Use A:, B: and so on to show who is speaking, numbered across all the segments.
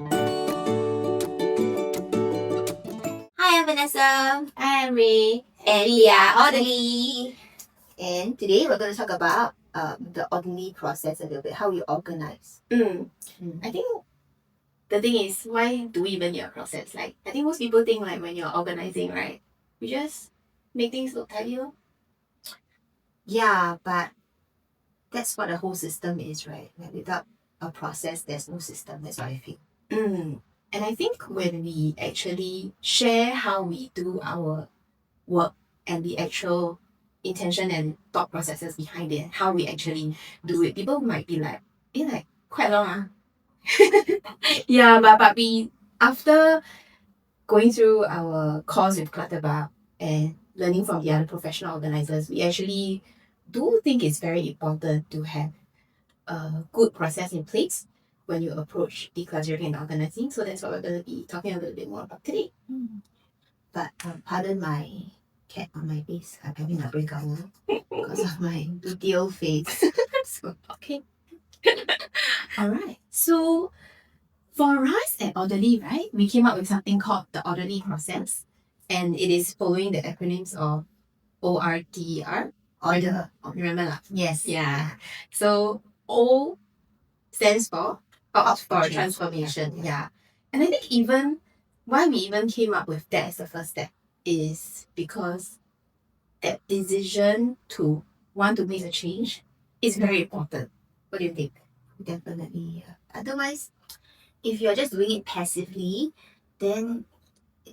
A: Hi, I'm Vanessa.
B: Hi, I'm Ray.
A: And we are Orderly. And today we're going to talk about the orderly process a little bit, how we organize.
B: I think the thing is, why do we even need a process? Like, I think most people think like when you're organizing, right, you just make things look tidy.
A: Yeah, but that's what a whole system is, right? Like without a process, there's no system. That's what I feel.
B: And I think when we actually share how we do our work and the actual intention and thought processes behind it, how we actually do it, people might be like, like quite long. Yeah, but we, after going through our course with Clutterbar and learning from the other professional organizers, we actually do think it's very important to have a good process in place when you approach decluttering and organizing. So that's what we're going to be talking a little bit more about today.
A: But pardon my cat on my face. I'm having a breakout now because of my deal face.
B: So, okay. All right. So for us at Orderly, right, we came up with something called the Orderly process, and it is following the acronyms of ORDER.
A: Order.
B: Remember that?
A: Yes.
B: Yeah. So O stands for opt for transformation. Yeah. And I think even why we even came up with that as the first step is because that decision to want to make a change is very important. What do you think?
A: Definitely. Yeah. Otherwise, if you're just doing it passively, then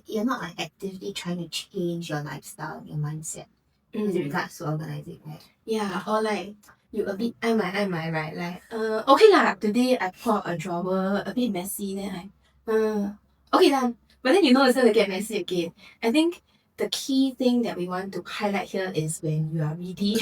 A: you're not like actively trying to change your lifestyle, your mindset with regards to organizing, right?
B: Yeah, or like you a bit I might, right? Like, okay lah, today I poured a drawer a bit messy, then okay done. But then you know it's gonna get messy again. I think the key thing that we want to highlight here is when you are really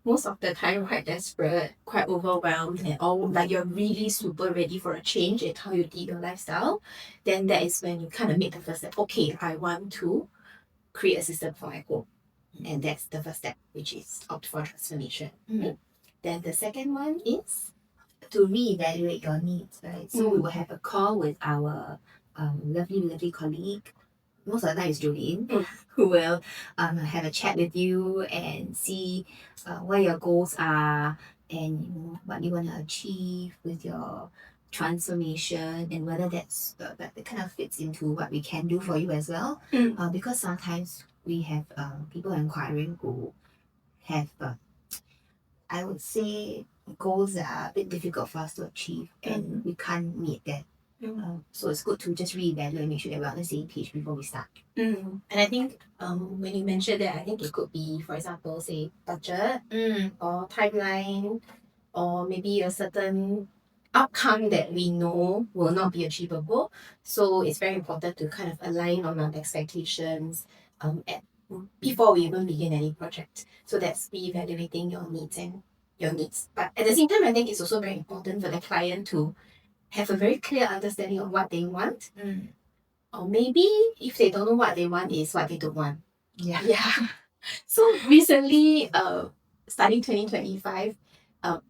B: most of the time quite desperate, quite overwhelmed, and all like you're really super ready for a change in how you lead your lifestyle, then that is when you kind of make the first step. Okay, I want to create a system for my home. And that's the first step, which is opt for transformation. Then the second one is
A: to reevaluate your needs, right? So we will have a call with our lovely colleague. Most of the time it's Jolene, who will have a chat with you and see where your goals are and what you want to achieve with your transformation and whether that kind of fits into what we can do for you as well. Because sometimes we have people inquiring who have I would say goals that are a bit difficult for us to achieve and we can't meet that. So it's good to just reevaluate and make sure that we're on the same page before we start.
B: And I think when you mentioned that, I think it could be, for example, say budget or timeline or maybe a certain outcome that we know will not be achievable. So it's very important to kind of align on our expectations before we even begin any project. So that's reevaluating your needs and your needs. But at the same time, I think it's also very important for the client to have a very clear understanding of what they want. Or maybe if they don't know what they want is what they don't want. Yeah. So recently, starting 2025,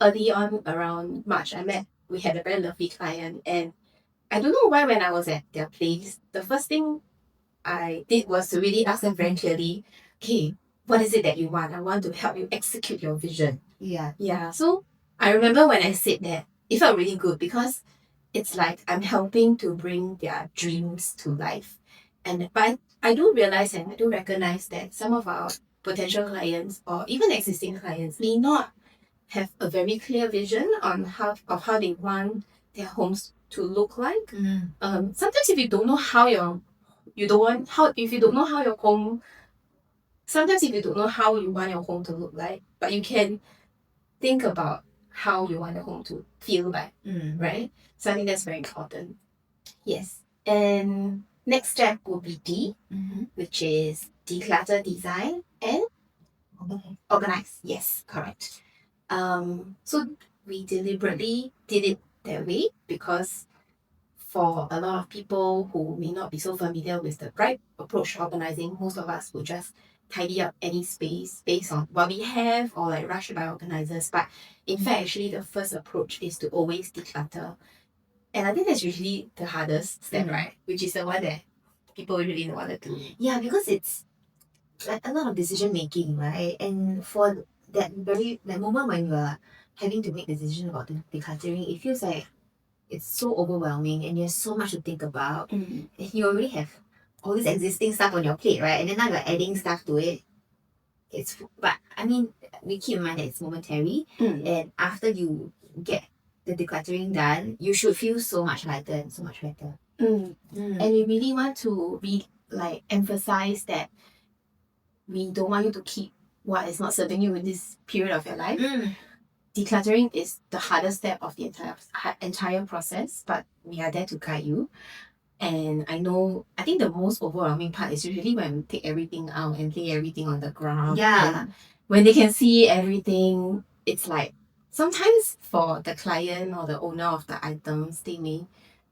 B: early on around March, we had a very lovely client, and I don't know why when I was at their place, the first thing I did was to really ask them very clearly, okay, what is it that you want? I want to help you execute your vision. Yeah. So I remember when I said that, it felt really good because it's like I'm helping to bring their dreams to life. But I do realize and I do recognize that some of our potential clients or even existing clients may not have a very clear vision on how they want their homes to look like. Sometimes if you don't know how your if you don't know how your home sometimes if you don't know how you want your home to look like, but you can think about how you want your home to feel like, right? So I think that's very important. Yes. And next step will be D, which is declutter, design, and organize. Yes, correct. So we deliberately did it that way because for a lot of people who may not be so familiar with the right approach to organizing, most of us will just tidy up any space based on what we have or like rush by organizers. But in fact, actually, the first approach is to always declutter And I think that's usually the hardest step, right? Which is the one that people really don't want to do.
A: Yeah, because it's like a lot of decision making, right? And for that moment when you're having to make the decision about the decluttering, it feels like it's so overwhelming and you have so much to think about. And you already have all this existing stuff on your plate, right? And then now you're adding stuff to it. But I mean, we keep in mind that it's momentary, and after you get the decluttering done, you should feel so much lighter and so much better.
B: And we really want to emphasize that we don't want you to keep what is not serving you in this period of your life. Decluttering is the hardest step of the entire process, but we are there to guide you. And I think the most overwhelming part is usually when we take everything out and lay everything on the ground.
A: Yeah.
B: And when they can see everything, it's like sometimes for the client or the owner of the items, they may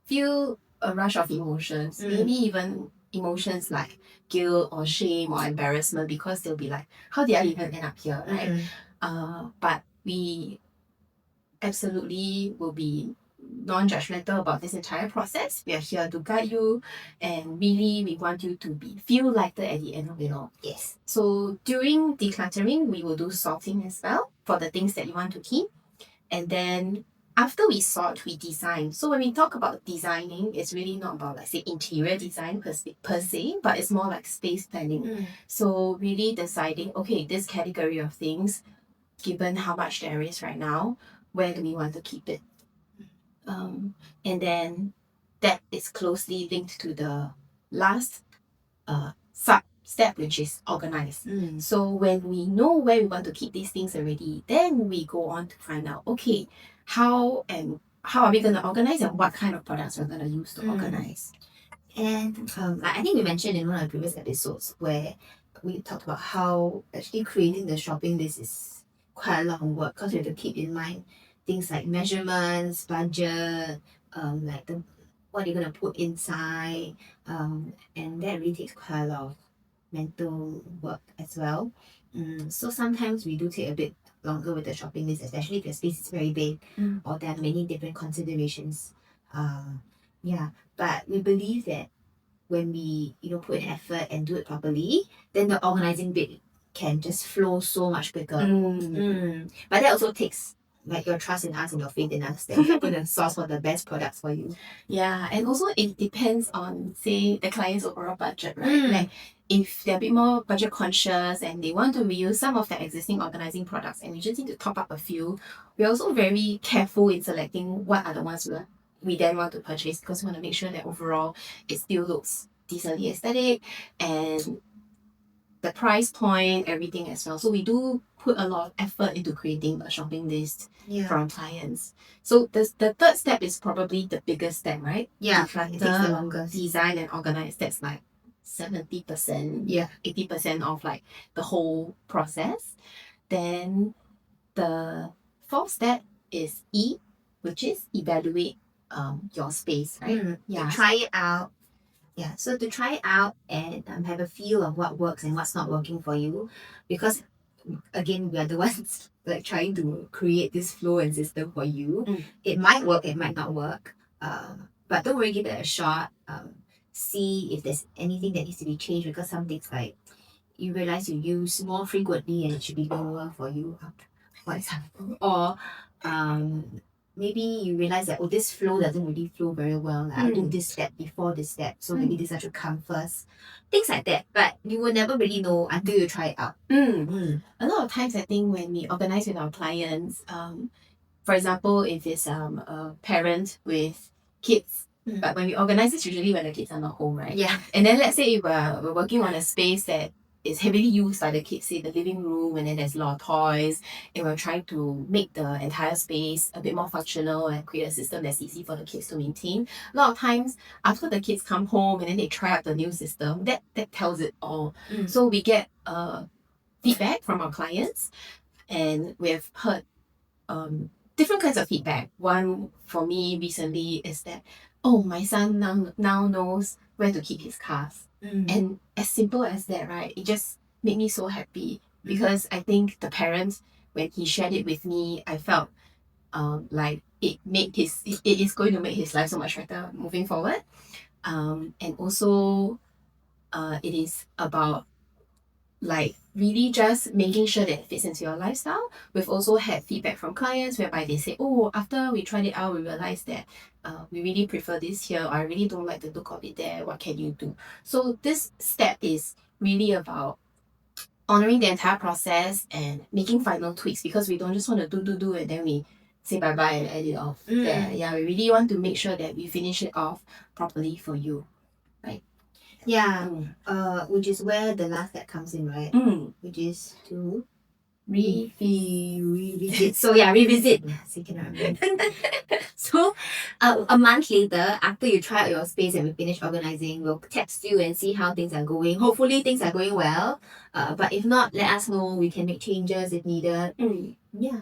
B: feel a rush of emotions, maybe even emotions like guilt or shame or embarrassment, because they'll be like, how did I even end up here, right? But we absolutely will be non-judgmental about this entire process. We are here to guide you, and really we want you to feel lighter at the end of it all.
A: Yes.
B: So during decluttering, we will do sorting as well for the things that you want to keep. And then after we sort, we design. So when we talk about designing, it's really not about like say interior design per se, but it's more like space planning. So really deciding, okay, this category of things, given how much there is right now, where do we want to keep it? And then that is closely linked to the last sub step, which is organize. So when we know where we want to keep these things already, then we go on to find out, okay, how are we going to organize and what kind of products we're going to use to organize.
A: And I think we mentioned in one of the previous episodes where we talked about how actually creating the shopping list is quite a lot of work, because we have to keep in mind things like measurements, budget, like what you're gonna put inside, and that really takes quite a lot of mental work as well. So sometimes we do take a bit longer with the shopping list, especially if your space is very big or there are many different considerations. Yeah, but we believe that when we put in effort and do it properly, then the organizing bit can just flow so much quicker. But that also takes like your trust in us and your faith in us that we're going to source for the best products for you.
B: Yeah, and also it depends on, say, the client's overall budget, right? Like if they're a bit more budget conscious and they want to reuse some of their existing organizing products and we just need to top up a few, we're also very careful in selecting what are the ones we then want to purchase, because we want to make sure that overall it still looks decently aesthetic and the price point, everything as well. So we do put a lot of effort into creating a shopping list for our clients. So the third step is probably the biggest step, right?
A: Yeah,
B: Declutter,
A: it takes the longest.
B: design and organize. That's like 70%, 80% of like the whole process. Then the fourth step is E, which is evaluate your space, right?
A: To try it out. Yeah, so to try it out and have a feel of what works and what's not working for you, because again, we are the ones like trying to create this flow and system for you. It might work, it might not work, but don't worry, give it a shot. See if there's anything that needs to be changed, because some things like you realize you use more frequently and it should be lower for you, for example, or maybe you realize that this flow doesn't really flow very well. I do this step before this step, so maybe this one should come first. Things like that. But you will never really know until you try it out.
B: A lot of times I think when we organize with our clients, for example, if it's a parent with kids, but when we organize, it's usually when the kids are not home, right?
A: Yeah.
B: And then let's say we're working on a space that is heavily used by the kids, say the living room, and then there's a lot of toys, and we're trying to make the entire space a bit more functional and create a system that's easy for the kids to maintain. A lot of times, after the kids come home and then they try out the new system, that tells it all. So we get feedback from our clients, and we've heard different kinds of feedback. One for me recently is that, oh, my son now knows where to keep his cars. And as simple as that, right? It just made me so happy, because I think the parent, when he shared it with me, I felt like it is going to make his life so much better moving forward. And also it is about like really just making sure that it fits into your lifestyle. We've also had feedback from clients whereby they say, oh, after we tried it out, we realized that we really prefer this here, or I really don't like the look of it there. What can you do? So this step is really about honoring the entire process and making final tweaks, because we don't just want to do and then we say bye bye and end it off. Yeah, we really want to make sure that we finish it off properly for you.
A: Yeah. Which is where the last step comes in, right? Which is to revisit. So yeah, revisit. Yeah, so you cannot remember. So a month later, after you try out your space and we finish organizing, we'll text you and see how things are going. Hopefully things are going well. But if not, let us know. We can make changes if needed. Yeah.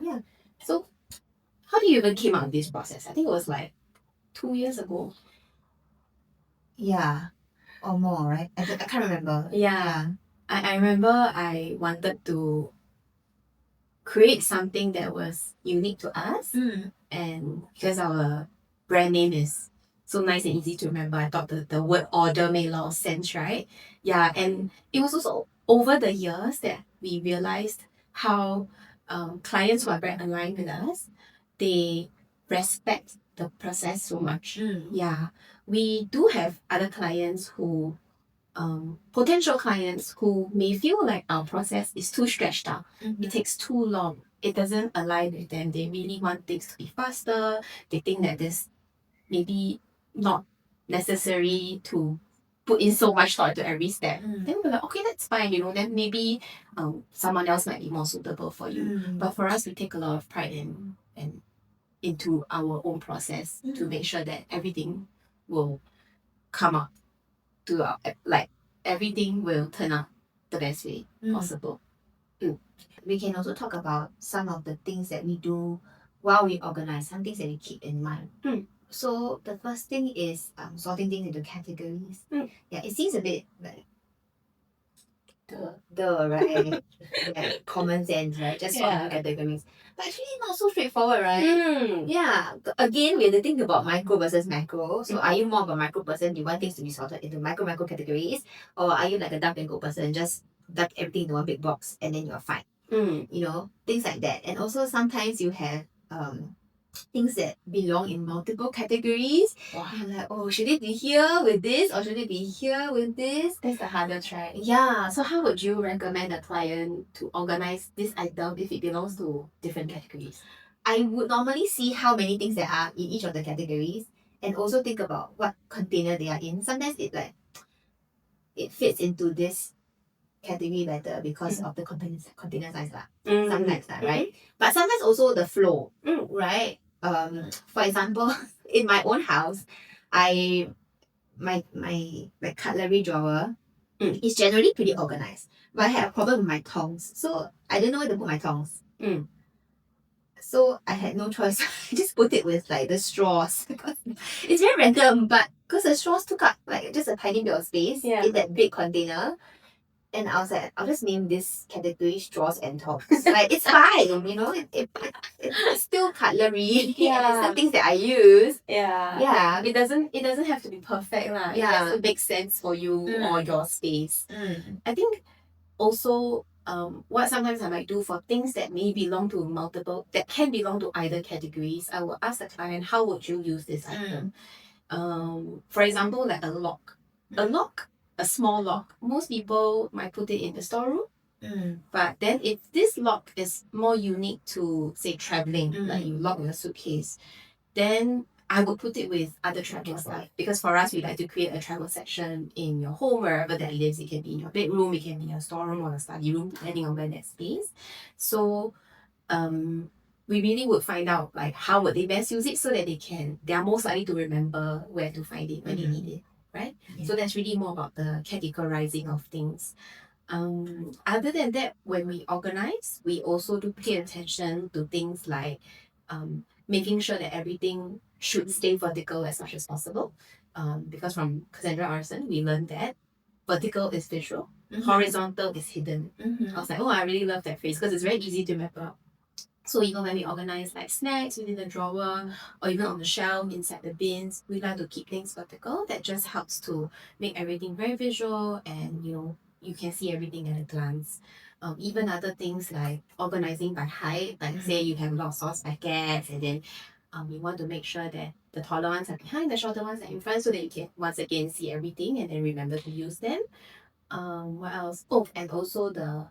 B: Yeah. So how do you even came out of this process? I think it was like 2 years ago.
A: Yeah. Or more, right? I can't remember.
B: Yeah. I remember I wanted to create something that was unique to us. And because our brand name is so nice and easy to remember, I thought the word order made a lot of sense, right? Yeah, and it was also over the years that we realized how clients who are brand aligned with us, they respect the process so much. Yeah, we do have other clients who potential clients who may feel like our process is too stretched out. It takes too long. It doesn't align with them. They really want things to be faster. They think that this maybe not necessary to put in so much thought to every step. Then we're like, okay, that's fine, then maybe someone else might be more suitable for you. But for us, we take a lot of pride in into our own process to make sure that everything will come out to like everything will turn out the best way possible.
A: We can also talk about some of the things that we do while we organize, some things that we keep in mind. So the first thing is sorting things into categories. Yeah, it seems a bit like right? Yeah, common sense, right? Just sort into categories. But actually not so straightforward, right? Yeah. Again, we have to think about micro versus macro. So are you more of a micro person? Do you want things to be sorted into micro categories? Or are you like a dump and go person? Just dump everything into one big box and then you're fine. Things like that. And also sometimes you have things that belong in multiple categories. You're like, oh, should it be here with this or should it be here with this?
B: That's the hardest, right?
A: Yeah.
B: So how would you recommend a client to organize this item if it belongs to different categories?
A: I would normally see how many things there are in each of the categories and also think about what container they are in. Sometimes it fits into this category better because of the container size lah. Sometimes right? But sometimes also the flow, right? For example, in my own house, my cutlery drawer is generally pretty organized, but I had a problem with my tongs, so I didn't know where to put my tongs. So I had no choice. I just put it with like the straws because it's very random, but because the straws took up like just a tiny bit of space in that big container. And I was like, I'll just name this category straws and tongs. Like it's fine, it's still cutlery. Yeah, it's the things that I use.
B: Yeah. It doesn't have to be perfect lah. It has to make sense for you or your space. I think also what sometimes I might do for things that may belong to multiple, that can belong to either categories, I will ask the client, how would you use this item? For example, like a lock. A small lock. Most people might put it in the storeroom. But then if this lock is more unique to, say, traveling, like you lock your suitcase, then I would put it with other travel stuff. Because for us, we like to create a travel section in your home, wherever that lives. It can be in your bedroom, it can be in your storeroom or a study room, depending on where that space. So we really would find out like how would they best use it so that they are most likely to remember where to find it when they need it, right? So that's really more about the categorizing of things. Other than that, when we organize, we also do pay attention to things like making sure that everything should stay vertical as much as possible. Because from Cassandra Arson, we learned that vertical is visual, horizontal is hidden. I was like, oh, I really love that phrase because it's very easy to remember. So even when we organize like snacks within the drawer or even on the shelf inside the bins, we like to keep things vertical. That just helps to make everything very visual and you can see everything at a glance. Even other things like organizing by height, like say you have a lot of sauce packets and then you want to make sure that the taller ones are behind, the shorter ones are in front so that you can once again see everything and then remember to use them. What else? Oh, and also the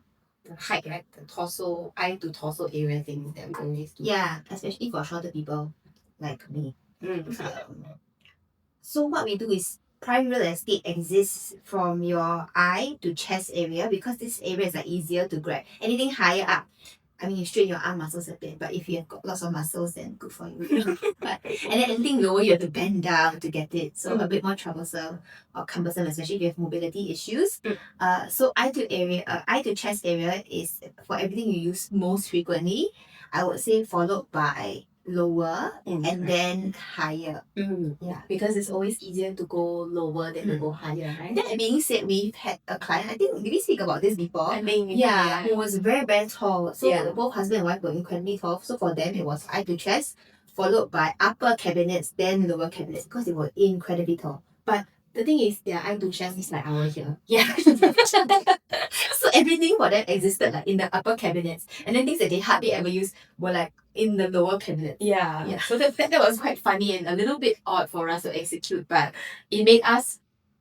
B: height, right? The torso, eye to torso area thing that we always do.
A: Yeah, especially for shorter people like me. So what we do is prime real estate exists from your eye to chest area because this area is like easier to grab. Anything higher up, I mean, you strain your arm muscles a bit, but if you have got lots of muscles, then good for you. But and then anything lower, you have to bend down to get it, so a bit more troublesome or cumbersome, especially if you have mobility issues. So eye to chest area is for everything you use most frequently. I would say followed by lower and then higher.
B: Yeah, because it's always easier to go lower than to go higher, right?
A: That being said, we've had a client, I think, did we speak about this before?
B: I think,
A: who was very, very tall. So both husband and wife were incredibly tall. So for them, it was eye to chest, followed by upper cabinets, then lower cabinets, because they were incredibly tall.
B: But the thing is, their eye to chest is like our here.
A: Yeah. So everything for them existed like in the upper cabinets. And then things that they hardly ever used were like in the lower cabinets.
B: Yeah. So that was quite funny and a little bit odd for us to execute, but it made us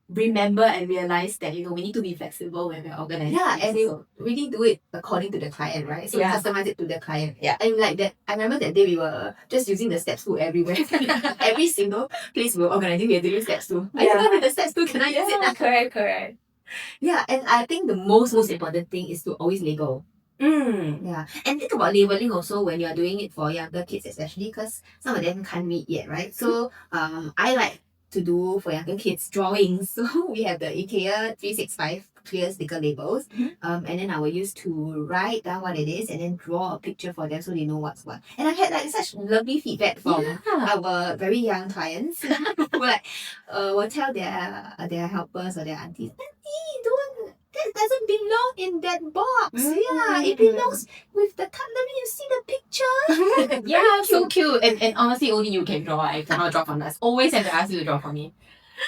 B: remember and realize that we need to be flexible when we're organizing.
A: Yeah, and they really do it according to the client, right? So we customize it to the client. Yeah. And like that, I remember that day we were just using the step stool everywhere. Every single place we were organizing, we had to use step stool. I don't have the step stool, can I use it?
B: Correct.
A: Yeah, and I think the most important thing is to always label. Yeah, and think about labeling also when you're doing it for younger kids, especially because some of them can't read yet, right? So I like to do for younger kids drawings. So we have the IKEA 365 clear sticker labels. And then I will use to write down what it is and then draw a picture for them so they know what's what. And I had like such lovely feedback from our very young clients who like will tell their helpers or their aunties, Auntie, that doesn't belong in that box. Yeah, it belongs with the cutlery. You see the picture?
B: Yeah, so cute. And honestly, only you can draw. I cannot draw from us. Always have to ask you to draw for me.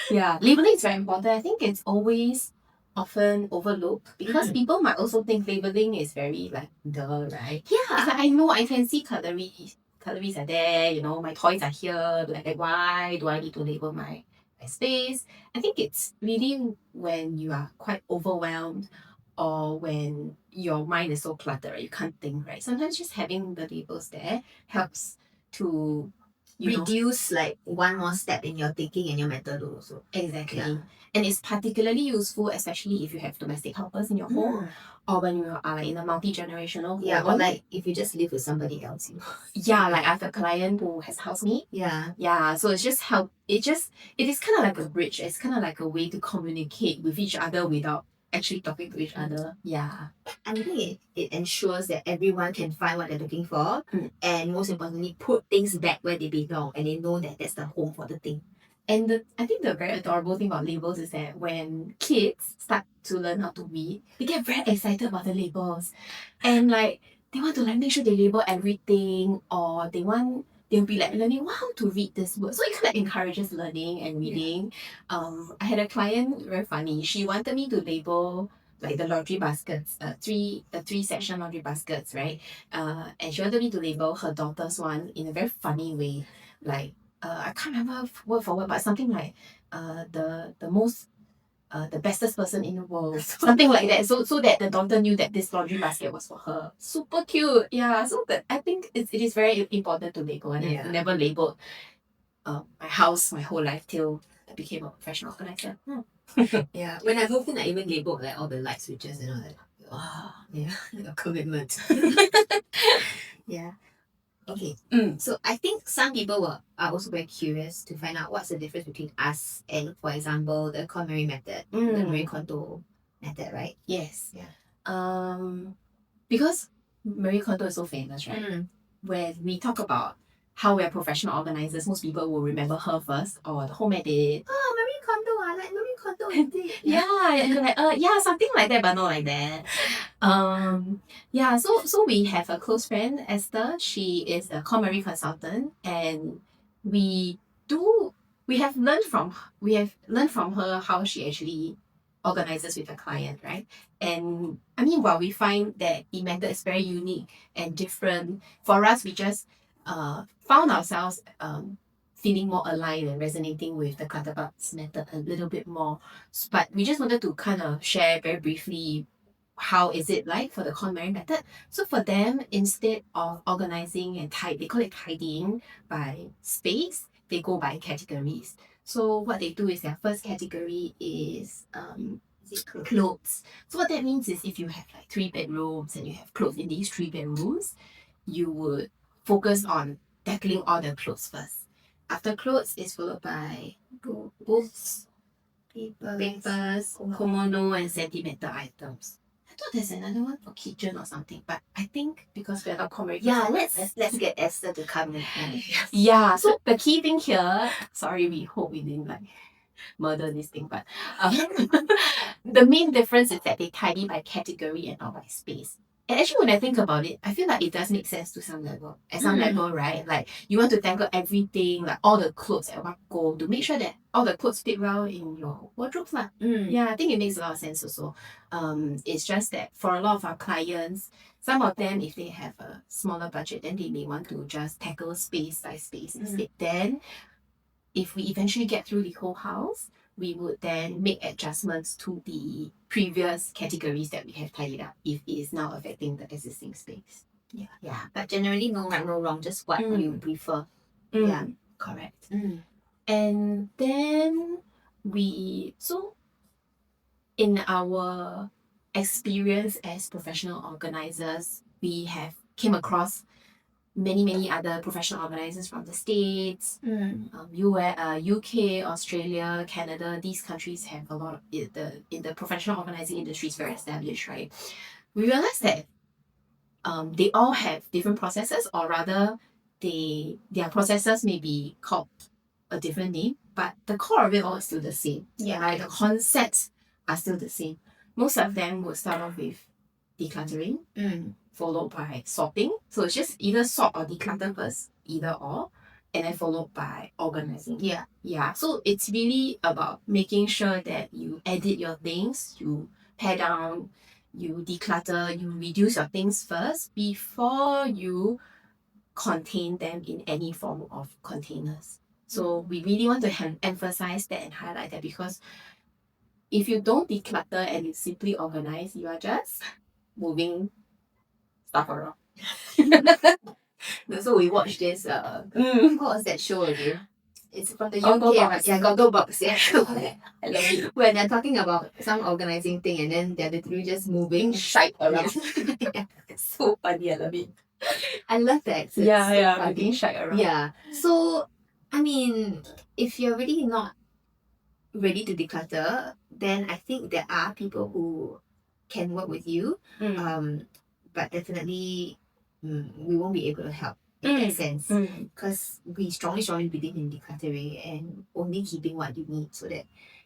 B: Yeah, labeling is very important. I think it's always often overlooked because people might also think labeling is very like duh, right?
A: Yeah.
B: It's like I can see cutleries. Cutleries are there, my toys are here. Like why do I need to label my space? I think it's really when you are quite overwhelmed or when your mind is so cluttered, right? You can't think, right? Sometimes just having the labels there helps to
A: reduce like one more step in your thinking and your method also.
B: Exactly. Yeah. And it's particularly useful, especially if you have domestic helpers in your home or when you are like in a multi-generational home.
A: Yeah, or like if you just live with somebody else.
B: Yeah, like I have a client who has housemate. Yeah, so it's just it is kind of like a bridge. It's kind of like a way to communicate with each other without actually talking to each other. Yeah.
A: I think it ensures that everyone can find what they're looking for and most importantly put things back where they belong and they know that that's the home for the thing.
B: And I think the very adorable thing about labels is that when kids start to learn how to read, they get very excited about the labels. And like they want to like make sure they label everything or they'll be like learning how to read this word. So it kind of encourages learning and reading. I had a client, very funny. She wanted me to label like the laundry baskets, the three section laundry baskets, right? And she wanted me to label her daughter's one in a very funny way. Like I can't remember word for word, but something like the most the bestest person in the world, something like that. So that the daughter knew that this laundry basket was for her. Super cute. Yeah. So that I think it is very important to label, and I've never labeled my house my whole life till I became a professional organizer.
A: Yeah. When I moved in, I even labeled like all the light switches and all that. Oh, yeah, a commitment. Yeah. Okay. So I think some people are also very curious to find out what's the difference between us and, for example, the KonMari method, the Marie Kondo method, right?
B: Yes. Yeah. Because Marie Kondo is so famous, right? When we talk about how we're professional organizers, most people will remember her first or the home edit.
A: Oh, Marie Kondo, I like Marie Kondo indeed.
B: Yeah, and like, yeah, something like that, but not like that. Yeah, so we have a close friend, Esther. She is a KonMari consultant, and we do we have learned from her how she actually organizes with a client, right? And I mean, while we find that the method is very unique and different for us, we just found ourselves feeling more aligned and resonating with the Clutterbugs method a little bit more. But we just wanted to kind of share very briefly how is it like for the KonMari method. So for them, instead of organizing and they call it tidying by space, they go by categories. So what they do is their first category is clothes. So what that means is if you have like 3 bedrooms and you have clothes in these 3 bedrooms, you would focus on tackling all the clothes first. After clothes is followed by books, papers, komono, and sentimental items. I thought there's another one for kitchen or something, but I think because we're not KonMari,
A: Yeah, let's get Esther to come in.
B: Yeah, so the key thing here, sorry, we hope we didn't like murder this thing, but the main difference is that they tidy by category and not by space. And actually, when I think about it, I feel like it does make sense to some level. At some level, right? Like you want to tackle everything, like all the clothes at one go to make sure that all the clothes fit well in your wardrobes. Yeah, I think it makes a lot of sense also. It's just that for a lot of our clients, some of them, if they have a smaller budget, then they may want to just tackle space by space instead. Then if we eventually get through the whole house, we would then make adjustments to the previous categories that we have tidied up if it is now affecting the existing space.
A: Yeah. But generally, no right, no wrong, just what you prefer.
B: Yeah, correct. And then in our experience as professional organisers, we have came across many other professional organisers from the States, UK, Australia, Canada. These countries have a lot of in the professional organising industry is very established, right? We realized that they all have different processes, or rather, their processes may be called a different name, but the core of it all is still the same. Yeah, right. The concepts are still the same. Most of them will start off with decluttering, followed by sorting. So it's just either sort or declutter first, either or, and then followed by organizing. Yeah. So it's really about making sure that you edit your things, you pare down, you declutter, you reduce your things first before you contain them in any form of containers. So we really want to emphasize that and highlight that, because if you don't declutter and you simply organize, you are just moving stuff around.
A: So we watched this what was that show again? It's from the UK, right? Yeah, Gogglebox. Yeah.
B: I love it.
A: When they're talking about some organizing thing and then they're literally just moving
B: shite around.
A: Yeah.
B: It's so funny, I love it.
A: I love that. It's
B: Yeah,
A: so
B: moving shite around.
A: Yeah. So I mean, if you're really not ready to declutter, then I think there are people who can work with you. But definitely we won't be able to help in that sense, because we strongly believe in decluttering and only keeping what you need, so that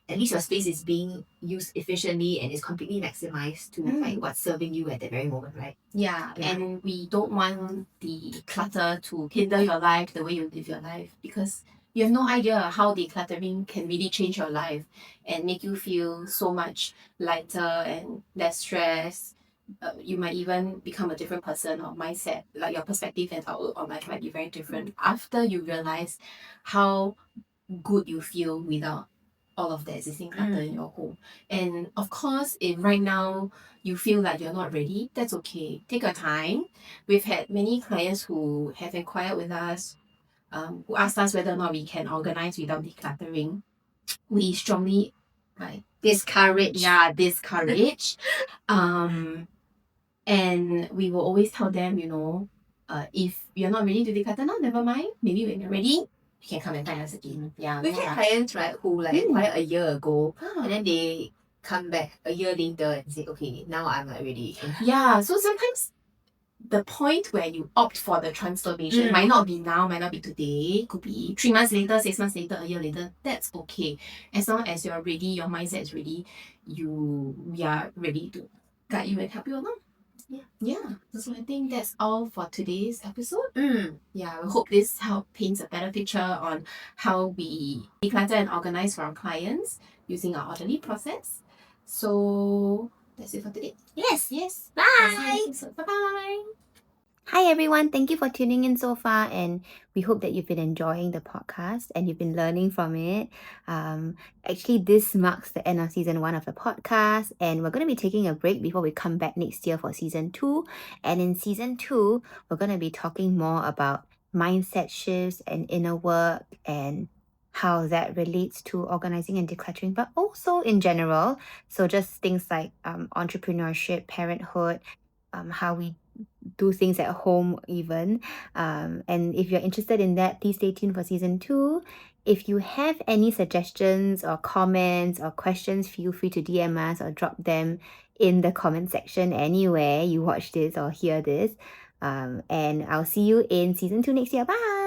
A: at least your space is being used efficiently and is completely maximized to like what's serving you at that very moment, right?
B: Yeah, and we don't want the clutter to hinder your life, the way you live your life, because you have no idea how decluttering can really change your life and make you feel so much lighter and less stressed. You might even become a different person or mindset, like your perspective and outlook on life might be very different after you realize how good you feel without all of the existing clutter in your home. And of course, if right now you feel like you're not ready, that's okay. Take your time. We've had many clients who have inquired with us, who asked us whether or not we can organize without decluttering. We strongly
A: discourage.
B: And we will always tell them, if you're not ready to declutter now, never mind. Maybe when you're ready, you can come and find us again. Yeah.
A: We've had clients, right, who like inquired a year ago and then they come back a year later and say, okay, now I'm like ready.
B: Yeah. So sometimes the point where you opt for the transformation might not be now, might not be today, could be 3 months later, 6 months later, a year later. That's okay. As long as you're ready, your mindset is ready, we are ready to guide you and help you along. Yeah, so I think that's all for today's episode. Yeah, I hope this help paints a better picture on how we declutter and organize for our clients using our orderly process. So that's it for today.
A: Yes.
B: Yes.
A: Bye.
B: Bye bye.
A: Hi everyone, thank you for tuning in so far, and we hope that you've been enjoying the podcast and you've been learning from it. Actually, this marks the end of season 1 of the podcast, and we're going to be taking a break before we come back next year for season 2. And in season 2, we're going to be talking more about mindset shifts and inner work and how that relates to organizing and decluttering, but also in general. So just things like entrepreneurship, parenthood, how we do things at home even. And if you're interested in that, please stay tuned for season 2. If you have any suggestions or comments or questions, feel free to DM us or drop them in the comment section anywhere you watch this or hear this. And I'll see you in season 2 next year. Bye.